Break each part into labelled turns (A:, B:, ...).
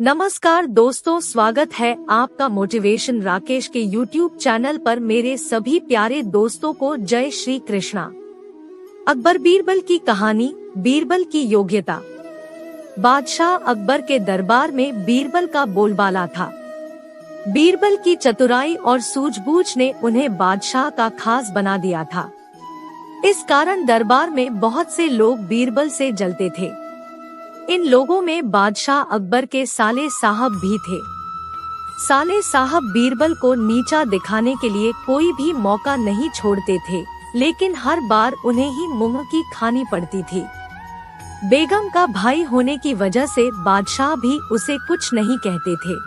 A: नमस्कार दोस्तों, स्वागत है आपका मोटिवेशन राकेश के YouTube चैनल पर। मेरे सभी प्यारे दोस्तों को जय श्री कृष्णा। अकबर बीरबल की कहानी, बीरबल की योग्यता। बादशाह अकबर के दरबार में बीरबल का बोलबाला था। बीरबल की चतुराई और सूझबूझ ने उन्हें बादशाह का खास बना दिया था। इस कारण दरबार में बहुत से लोग बीरबल से जलते थे। इन लोगों में बादशाह अकबर के साले साहब भी थे। साले साहब बीरबल को नीचा दिखाने के लिए कोई भी मौका नहीं छोड़ते थे, लेकिन हर बार उन्हें ही मुंह की खानी पड़ती थी। बेगम का भाई होने की वजह से बादशाह भी उसे कुछ नहीं कहते थे।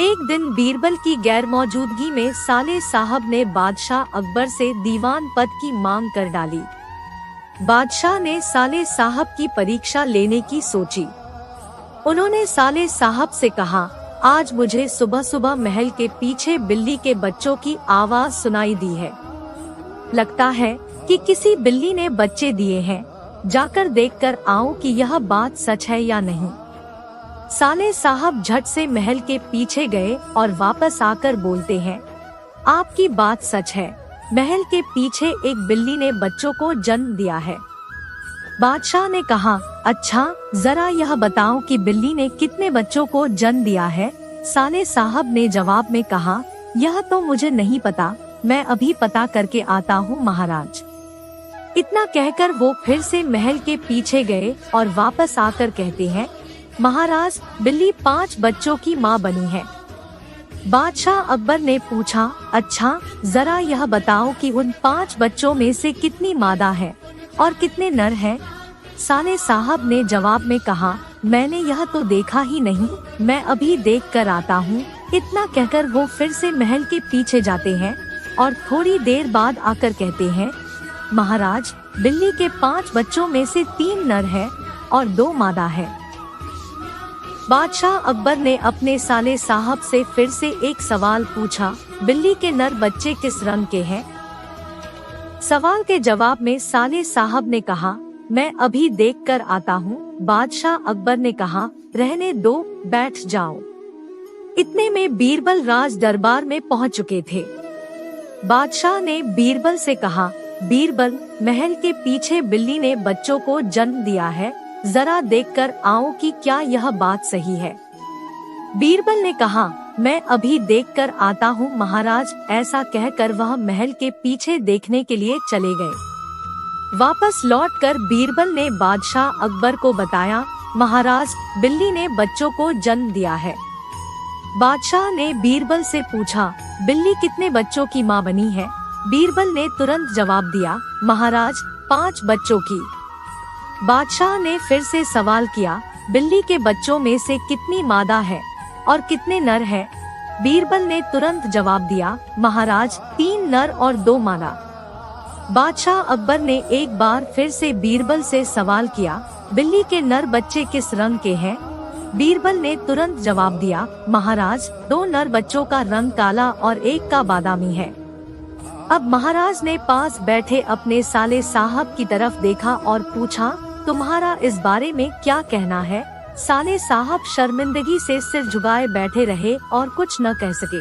A: एक दिन बीरबल की गैर मौजूदगी में साले साहब ने बादशाह अकबर से दीवान पद की मांग कर डाली। बादशाह ने साले साहब की परीक्षा लेने की सोची। उन्होंने साले साहब से कहा, आज मुझे सुबह सुबह महल के पीछे बिल्ली के बच्चों की आवाज सुनाई दी है। लगता है कि किसी बिल्ली ने बच्चे दिए हैं। जाकर देखकर आओ कि यह बात सच है या नहीं। साले साहब झट से महल के पीछे गए और वापस आकर बोलते हैं, आपकी बात सच है। महल के पीछे एक बिल्ली ने बच्चों को जन्म दिया है। बादशाह ने कहा, अच्छा, जरा यह बताओ कि बिल्ली ने कितने बच्चों को जन्म दिया है। साले साहब ने जवाब में कहा, यह तो मुझे नहीं पता, मैं अभी पता करके आता हूँ महाराज। इतना कहकर वो फिर से महल के पीछे गए और वापस आकर कहते हैं, महाराज, बिल्ली 5 बच्चों की माँ बनी है। बादशाह अकबर ने पूछा, अच्छा, जरा यह बताओ कि उन 5 बच्चों में से कितनी मादा है और कितने नर हैं? साले साहब ने जवाब में कहा, मैंने यह तो देखा ही नहीं, मैं अभी देख कर आता हूँ। इतना कहकर वो फिर से महल के पीछे जाते हैं और थोड़ी देर बाद आकर कहते हैं, महाराज, बिल्ली के 5 बच्चों में से 3 नर है और 2 मादा है। बादशाह अकबर ने अपने साले साहब से फिर से एक सवाल पूछा, बिल्ली के नर बच्चे किस रंग के हैं? सवाल के जवाब में साले साहब ने कहा, मैं अभी देख कर आता हूँ। बादशाह अकबर ने कहा, रहने दो, बैठ जाओ। इतने में बीरबल राज दरबार में पहुँच चुके थे। बादशाह ने बीरबल से कहा, बीरबल, महल के पीछे बिल्ली ने बच्चों को जन्म दिया है, जरा देखकर आओ कि क्या यह बात सही है। बीरबल ने कहा, मैं अभी देखकर आता हूँ महाराज। ऐसा कहकर वह महल के पीछे देखने के लिए चले गए। वापस लौटकर बीरबल ने बादशाह अकबर को बताया, महाराज, बिल्ली ने बच्चों को जन्म दिया है। बादशाह ने बीरबल से पूछा, बिल्ली कितने बच्चों की माँ बनी है? बीरबल ने तुरंत जवाब दिया, महाराज, 5 बच्चों की। बादशाह ने फिर से सवाल किया, बिल्ली के बच्चों में से कितनी मादा है और कितने नर हैं? बीरबल ने तुरंत जवाब दिया, महाराज, 3 नर और 2 मादा। बादशाह अकबर ने एक बार फिर से बीरबल से सवाल किया, बिल्ली के नर बच्चे किस रंग के हैं? बीरबल ने तुरंत जवाब दिया, महाराज, 2 नर बच्चों का रंग काला और एक का बादामी है। अब महाराज ने पास बैठे अपने साले साहब की तरफ देखा और पूछा, तुम्हारा इस बारे में क्या कहना है? साले साहब शर्मिंदगी से सिर झुकाए बैठे रहे और कुछ न कह सके।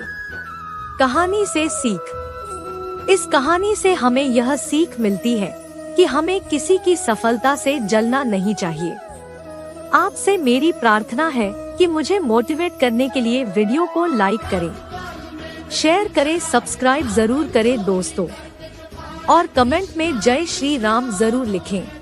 A: कहानी से सीख। इस कहानी से हमें यह सीख मिलती है कि हमें किसी की सफलता से जलना नहीं चाहिए। आपसे मेरी प्रार्थना है कि मुझे मोटिवेट करने के लिए वीडियो को लाइक करें, शेयर करें, सब्सक्राइब जरूर करें दोस्तों, और कमेंट में जय श्री राम जरूर लिखें।